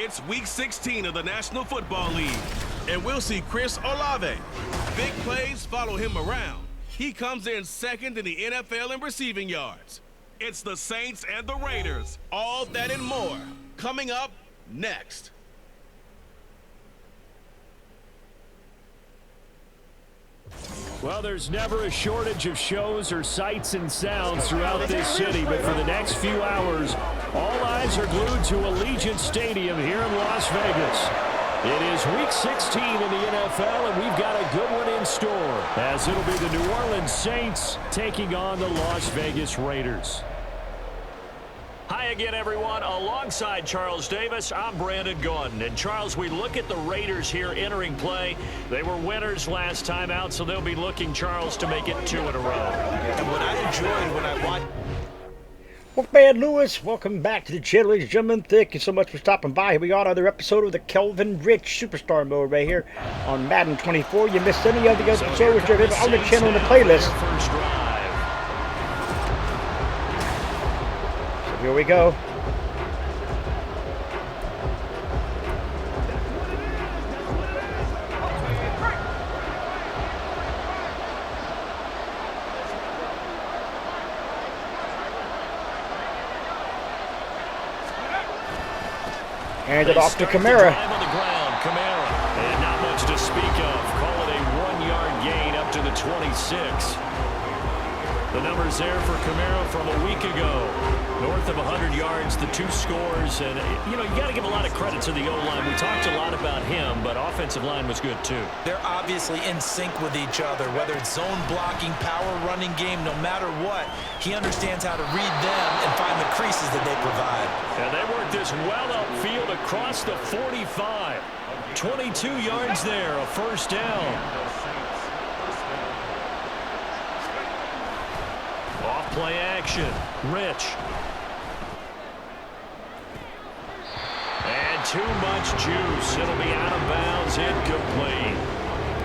It's Week 16 of the National Football League, and we'll see Chris Olave. Big plays follow him around. He comes in second in the NFL in receiving yards. It's the Saints and the Raiders. All that and more coming up next. Well, there's never a shortage of shows or sights and sounds throughout this city, but for the next few hours, all eyes are glued to Allegiant Stadium here in Las Vegas. It is Week 16 in the NFL, and we've got a good one in store, as it'll be the New Orleans Saints taking on the Las Vegas Raiders. Hi again, everyone. Alongside Charles Davis, I'm Brandon Gordon. And Charles, we look at the Raiders here entering play. They were winners last time out, so they'll be looking, Charles, to make it 2 in a row. And what I enjoyed when I watched... Wolfman Lewis, welcome back to the channel, ladies and gentlemen. Thank you so much for stopping by. Here we are, another episode of the Kelvin Rich Superstar Mode right here on Madden 24. You missed any of the other episodes, you're on the channel in the playlist. Here we go. Hand it off to Kamara. And not much to speak of. Call it a 1-yard gain up to the 26. The numbers there for Kamara from a week ago. North of 100 yards, the 2 scores. And, you got to give a lot of credit to the O-line. We talked a lot about him, but offensive line was good, too. They're obviously in sync with each other, whether it's zone blocking, power running game, no matter what. He understands how to read them and find the creases that they provide. And they work this well upfield across the 45. 22 yards there, a first down. Off-play action. Rich. And too much juice. It'll be out of bounds, incomplete.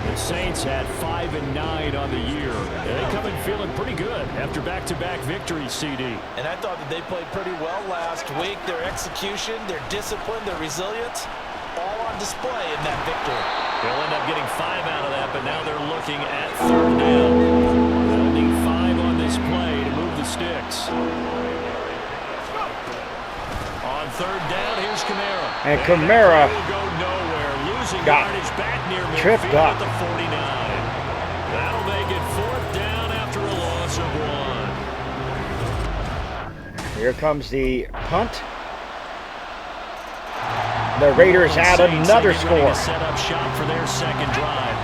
The Saints had 5-9 on the year. They come in feeling pretty good after back-to-back victories, CD. And I thought that they played pretty well last week. Their execution, their discipline, their resilience, all on display in that victory. They'll end up getting 5 out of that, but now they're looking at 3rd down. They'll need 5 on this play to move the sticks. On 3rd down, here's Kamara. And Kamara will go nowhere, losing got yardage back near tripped midfield up at the 49. That'll make it 4th down after a loss of 1. Here comes the punt. The Raiders add another score. Set up shop for their second drive.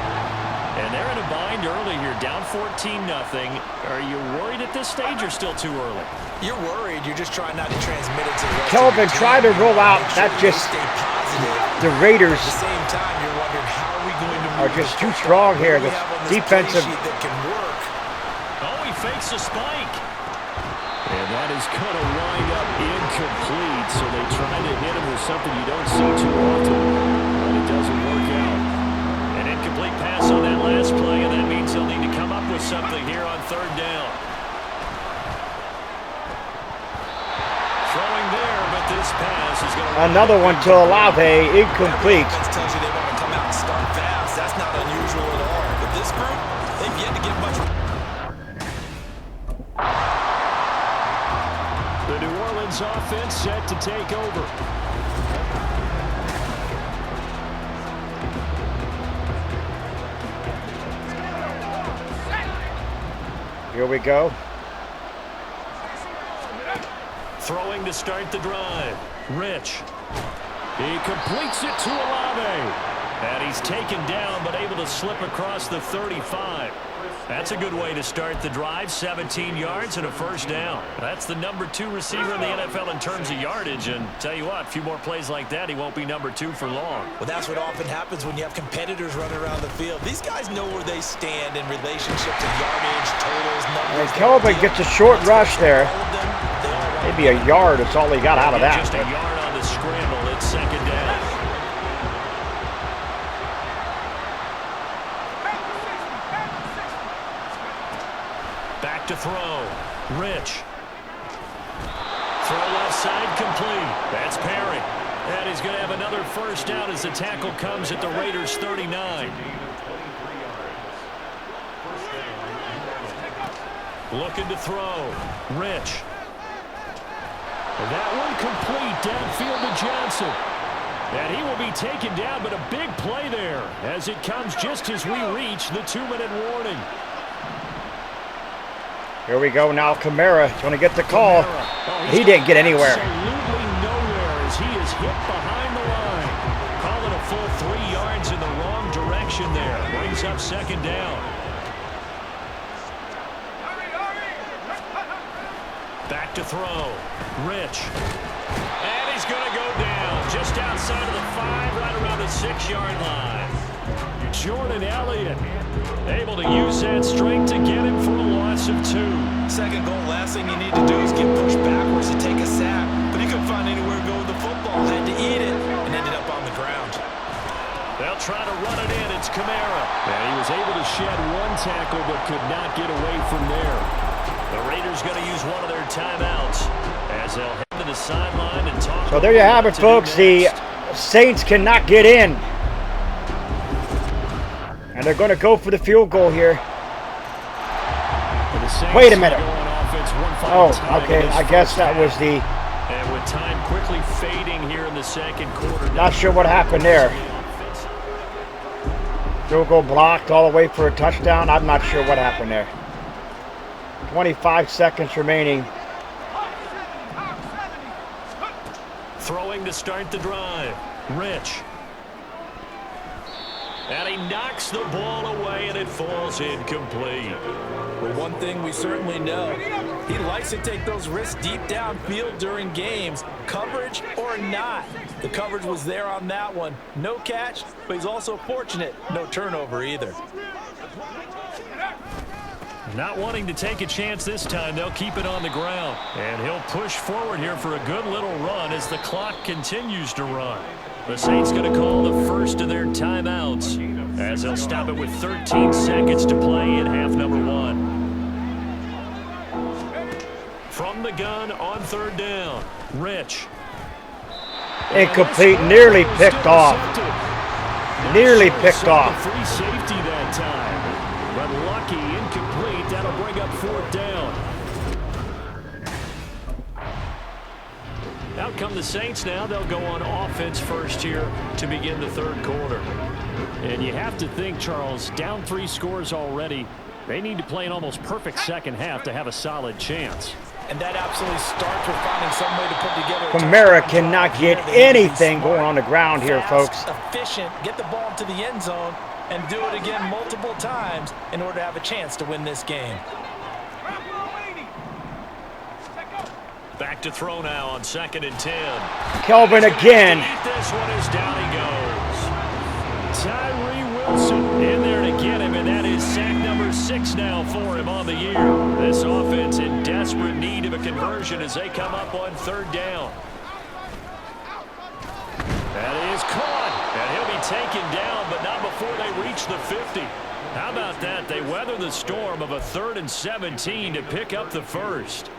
And they're in a bind early here, down 14-0. Are you worried at this stage or still too early? You're worried. You're just trying not to transmit it to the rest Kelvin of the tried to roll out. Make sure That just stay positive. the Raiders At the same time, you're wondering how are we going to are just too strong here. The defensive that can work. Oh, he fakes a spike. And that is going to wind up incomplete. So they try to hit him with something you don't see too often. But it doesn't work out. An incomplete pass on that last play, and that means they'll need to come up with something here on 3rd down. Throwing there, but this pass is going to... Another one to Olave, incomplete. That tells you they want to come out and start fast. That's not unusual at all. But this group, they've yet to get much... The New Orleans offense set to take over. Here we go. Throwing to start the drive. Rich. He completes it to Olave. And he's taken down, but able to slip across the 35. That's a good way to start the drive. 17 yards and a first down. That's the number 2 receiver in the NFL in terms of yardage. And tell you what, a few more plays like that, he won't be number 2 for long. Well, that's what often happens when you have competitors running around the field. These guys know where they stand in relationship to yardage, totals, numbers. And Kelvin gets a short rush there. Maybe a yard is all he got out of that. Just a yard on the scramble. It's 2nd down. Back to throw. Rich. Throw left side complete. That's Perry. And he's going to have another first down as the tackle comes at the Raiders' 39. Looking to throw. Rich. And that one complete downfield to Johnson. And he will be taken down, but a big play there as it comes just as we reach the 2-minute warning. Here we go now. Kamara is going to get the call. He didn't get anywhere. Absolutely nowhere as he is hit behind the line. Call it a full 3 yards in the wrong direction there. Brings up second down. Back to throw. Rich. And he's going to go down just outside of the 5, right around the 6-yard line. Jordan Elliott able to use that strength to get him for a loss of 2. Second goal, last thing you need to do is get pushed backwards to take a sack. But he couldn't find anywhere to go with the football. Had to eat it and ended up on the ground. They'll try to run it in. It's Kamara. And he was able to shed 1 tackle but could not get away from there. The Raiders going to use one of their timeouts as they'll head to the sideline and talk. So there you have it, folks. The Saints cannot get in. And they're going to go for the field goal here. Wait a minute. Oh, okay. I guess that was the... And with time quickly fading here in the second quarter. Not sure what happened there. Field goal blocked all the way for a touchdown. I'm not sure what happened there. 25 seconds remaining. Throwing to start the drive. Rich. And he knocks the ball away, and it falls incomplete. But one thing we certainly know, he likes to take those risks deep downfield during games, coverage or not. The coverage was there on that one. No catch, but he's also fortunate. No turnover either. Not wanting to take a chance this time, they'll keep it on the ground. And he'll push forward here for a good little run as the clock continues to run. The Saints going to call the first of their timeouts as they'll stop it with 13 seconds to play in half number 1. From the gun on third down, Rich. Incomplete, nearly picked off. Nearly picked off. Free safety that time, but lucky, incomplete. That'll bring up fourth down. Out come the Saints now. They'll go on offense first here to begin the third quarter. And you have to think, Charles, down 3 scores already. They need to play an almost perfect second half to have a solid chance. And that absolutely starts with finding some way to put together. Kamara cannot get anything going on the ground here, folks. Efficient, get the ball to the end zone, and do it again multiple times in order to have a chance to win this game. Back to throw now on 2nd and 10. Kelvin again. This one is down he goes. Tyree Wilson in there to get him, and that is sack number 6 now for him on the year. This offense in desperate need of a conversion as they come up on third down. That is caught, and he'll be taken down, but not before they reach the 50. How about that? They weather the storm of a 3rd and 17 to pick up the first.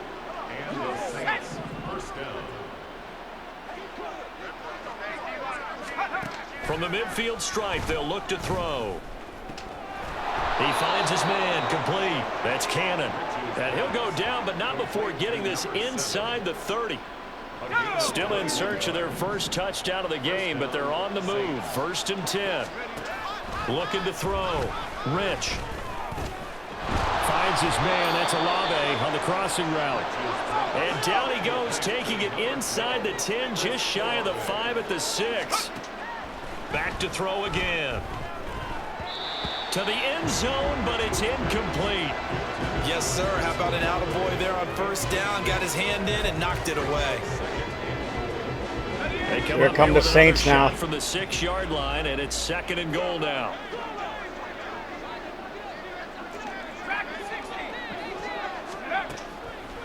From the midfield stripe, they'll look to throw. He finds his man, complete. That's Cannon. And he'll go down, but not before getting this inside the 30. Still in search of their first touchdown of the game, but they're on the move. 1st and 10. Looking to throw. Rich. Finds his man. That's Olave on the crossing route. And down he goes, taking it inside the 10, just shy of the 5 at the 6. Back to throw again. To the end zone, but it's incomplete. Yes, sir. How about an attaboy there on 1st down? Got his hand in and knocked it away. Here come the Saints now. From the 6-yard line, and it's 2nd and goal now.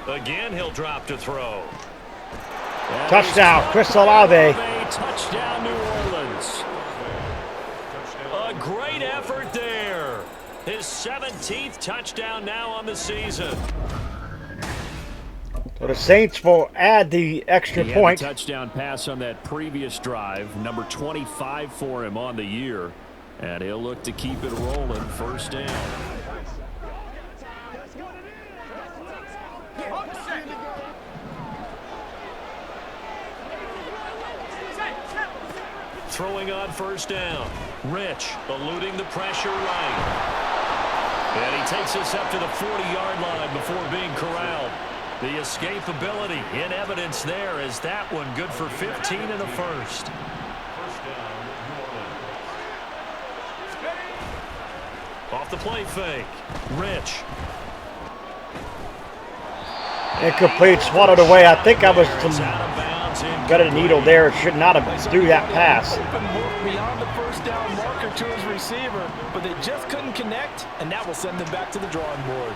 Again, he'll drop to throw. Touchdown, Chris Olave. Touchdown, New Orleans. A great effort there. His 17th touchdown now on the season. Well, the Saints will add the extra He point. had a touchdown pass on that previous drive, number 25 for him on the year. And he'll look to keep it rolling, first down. Throwing on first down. Rich eluding the pressure right. And he takes us up to the 40-yard line before being corralled. The escapability in evidence there as that one good for 15 and a first. Off the play fake. Rich. Incomplete, swallowed away. I think I was got a needle there. Should not have threw that pass. Open look beyond the first down marker to his receiver, but they just couldn't connect, and that will send them back to the drawing board.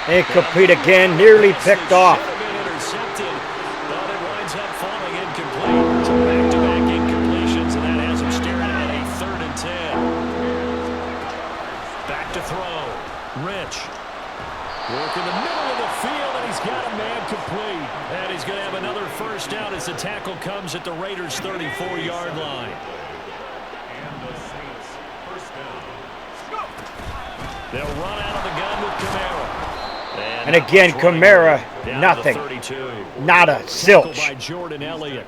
Incomplete again, nearly picked off. Intercepted, but it winds up falling incomplete. So back-to-back incompletions, and that has him staring at a 3rd and 10. Back to throw. Rich. Work in the middle of the field, and he's got a man complete. And he's going to have another first down as the tackle comes at the Raiders' 34-yard line. They'll run out of the gun with Kamara. And again, Kamara, nothing. Not a zilch. By Jordan Elliott.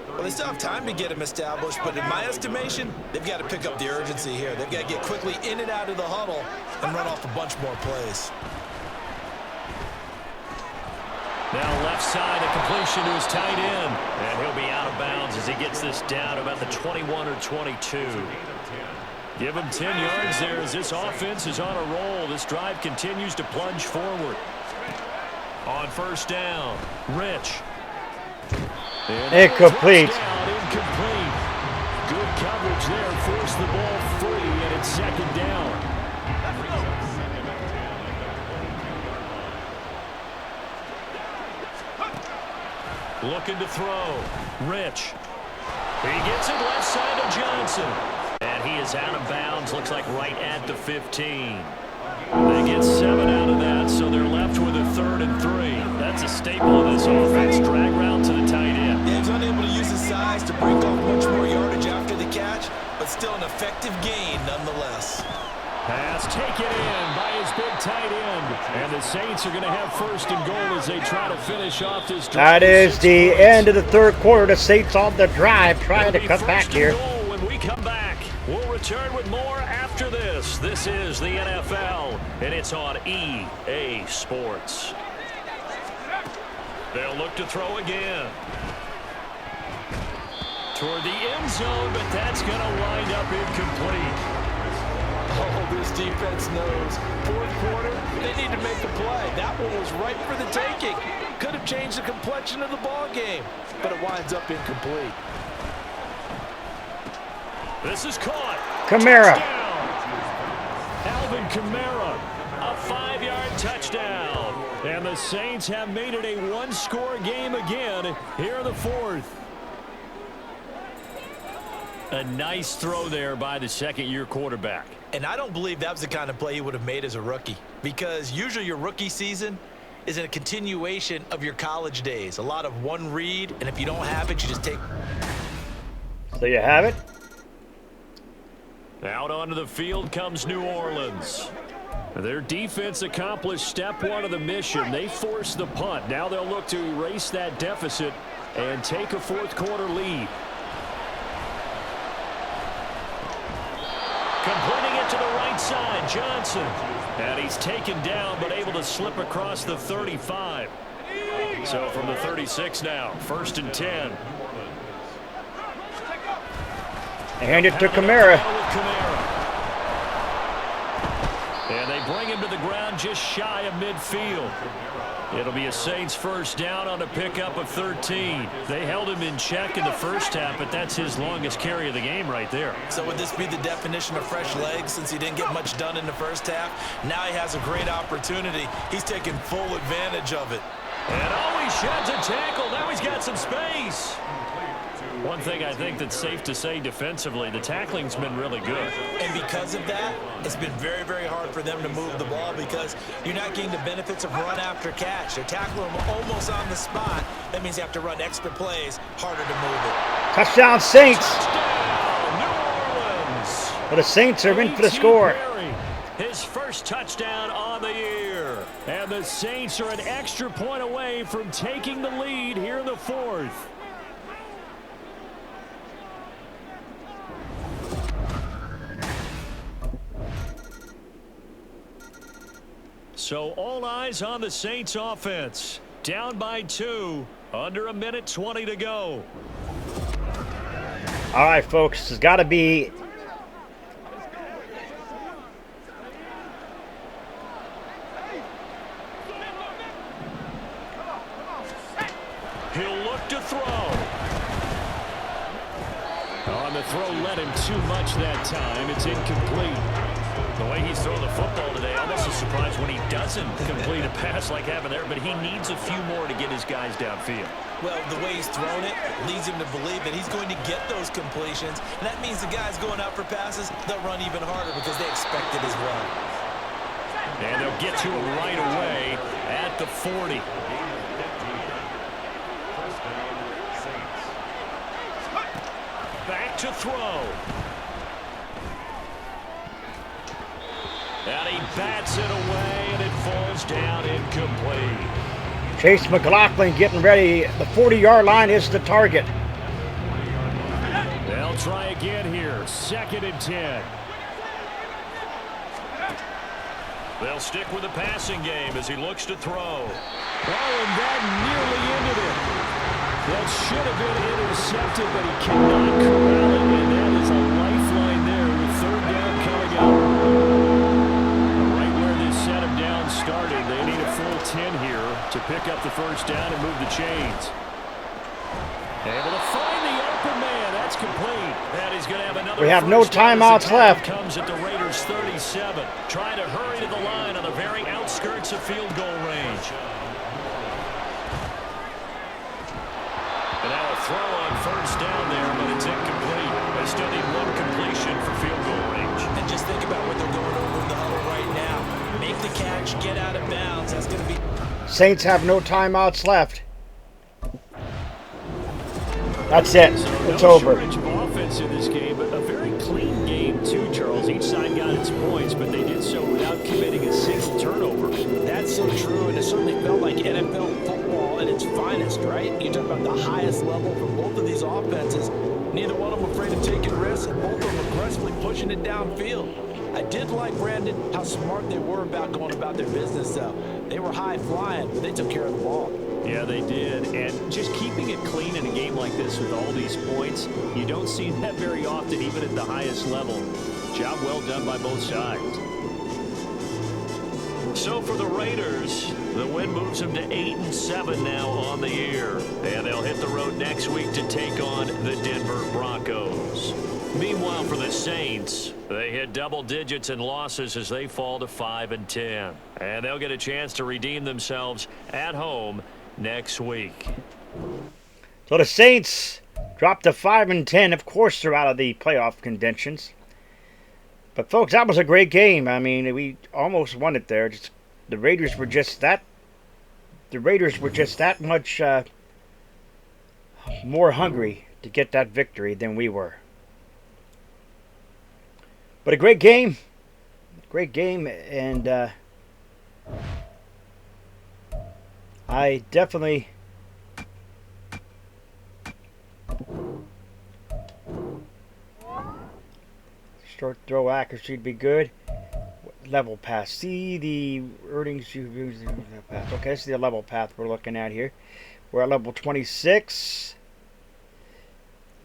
Well, they still have time to get him established, but in my estimation, they've got to pick up the urgency here. They've got to get quickly in and out of the huddle and run off a bunch more plays. Now left side, a completion to his tight end. And he'll be out of bounds as he gets this down about the 21 or 22. Give him 10 yards there as this offense is on a roll. This drive continues to plunge forward. On first down, Rich. Incomplete. Incomplete. Good coverage there. Force the ball free, and it's 2nd down. Looking to throw. Rich. He gets it left side of Johnson. And he is out of bounds. Looks like right at the 15. They get 7 out of that, so they're left with a 3rd and 3. That's a staple of this offense. Drag route to the tight end. Yeah, he's unable to use his size to break off much more yardage after the catch, but still an effective gain nonetheless. Pass taken in by his big tight end. And the Saints are going to have 1st and goal as they try to finish off this drive. That is the end of the 3rd quarter. The Saints on the drive, trying to cut back here. When we come back, we'll return with more after this. This is the NFL, and it's on EA Sports. They'll look to throw again. Toward the end zone, but that's going to wind up incomplete. Oh, this defense knows. 4th quarter, they need to make a play. That one was right for the taking. Could have changed the complexion of the ball game, but it winds up incomplete. This is caught. Kamara. Alvin Kamara, a 5-yard touchdown. And the Saints have made it a 1-score game again here in the 4th. A nice throw there by the 2nd-year quarterback. And I don't believe that was the kind of play he would have made as a rookie, because usually your rookie season is a continuation of your college days. A lot of one read, and if you don't have it, you just take. There you have it. Out onto the field comes New Orleans. Their defense accomplished step 1 of the mission. They forced the punt. Now they'll look to erase that deficit and take a 4th quarter lead. Completing it to the right side, Johnson. And he's taken down, but able to slip across the 35. So from the 36 now, 1st and 10. Hand it to Kamara. And they bring him to the ground just shy of midfield. It'll be a Saints 1st down on a pickup of 13. They held him in check in the 1st half, but that's his longest carry of the game right there. So would this be the definition of fresh legs since he didn't get much done in the 1st half? Now he has a great opportunity. He's taking full advantage of it. And he sheds a tackle. Now he's got some space. One thing I think that's safe to say defensively, the tackling's been really good. And because of that, it's been very, very hard for them to move the ball because you're not getting the benefits of run after catch. They're tackling them almost on the spot. That means you have to run extra plays, harder to move it. Touchdown, Saints. Touchdown, New Orleans. But the Saints are in for the score. His first touchdown on the year. And the Saints are an extra point away from taking the lead here in the fourth. So all eyes on the Saints offense. Down by 2. Under 1:20 to go. All right, folks. It's got to be... He'll look to throw. On the throw led him too much that time. It's incomplete. The way he's throwing the football today, almost a surprise when he doesn't complete a pass like having there, but he needs a few more to get his guys downfield. Well, the way he's thrown it leads him to believe that he's going to get those completions, and that means the guys going out for passes, they'll run even harder because they expect it as well. And they'll get to him right away at the 40. Back to throw. And he bats it away, and it falls down incomplete. Chase McLaughlin getting ready. The 40-yard line is the target. They'll try again here. 2nd and 10. They'll stick with the passing game as he looks to throw. Oh, and that nearly ended it. That should have been intercepted, but he cannot corral it, and that is a lifeline there with 3rd down coming up. Right where this set him down started, they need a full 10 here to pick up the 1st down and move the chains. Able to find the open man. That's complete. And he's going to have another. We have no timeouts left. Comes at the Raiders' 37. Trying to hurry to the line on the very outskirts of field goal range. And now a throw on 1st down there, but it's incomplete. They still need 1 completion for field goal range. And just think about what they're going over in the huddle right now. Make the catch, get out of bounds. That's going to be... Saints have no timeouts left. That's it. So It's no over. shortage of offense in this game, but a very clean game too, Charles. Each side got its points, but they did so without committing a single turnover. That's so true, and it certainly felt like NFL football at its finest, right? You talk about the highest level for both of these offenses. Neither one of them afraid of taking risks, and both of them aggressively pushing it downfield. I did like, Brandon, how smart they were about going about their business, though. They were high-flying, but they took care of the ball. Yeah, they did. And just keeping it clean in a game like this with all these points, you don't see that very often, even at the highest level. Job well done by both sides. So for the Raiders, the win moves them to 8-7 now on the year. And they'll hit the road next week to take on the Denver Broncos. Meanwhile, for the Saints, they hit double digits in losses as they fall to 5-10. And they'll get a chance to redeem themselves at home next week. So the Saints dropped to 5-10. Of course, they're out of the playoff contentions. But folks, that was a great game. I mean, we almost won it there. The Raiders were just that. The Raiders were just that much more hungry to get that victory than we were. But a great game. Great game, and I definitely short throw accuracy would be good. Level path. See the earnings you use. Okay, this is the level path we're looking at here. We're at level 26.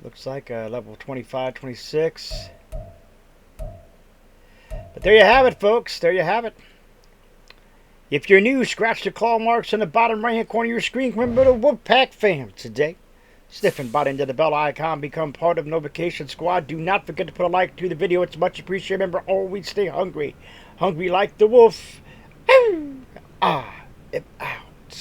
Looks like level 25, 26. But there you have it, folks. There you have it. If you're new, scratch the claw marks in the bottom right-hand corner of your screen. Remember the Wolfpack fam today. Sniff and bite into the bell icon. Become part of Notification Squad. Do not forget to put a like to the video. It's much appreciated. Remember, always stay hungry. Hungry like the wolf. Ow. Ah. Ow.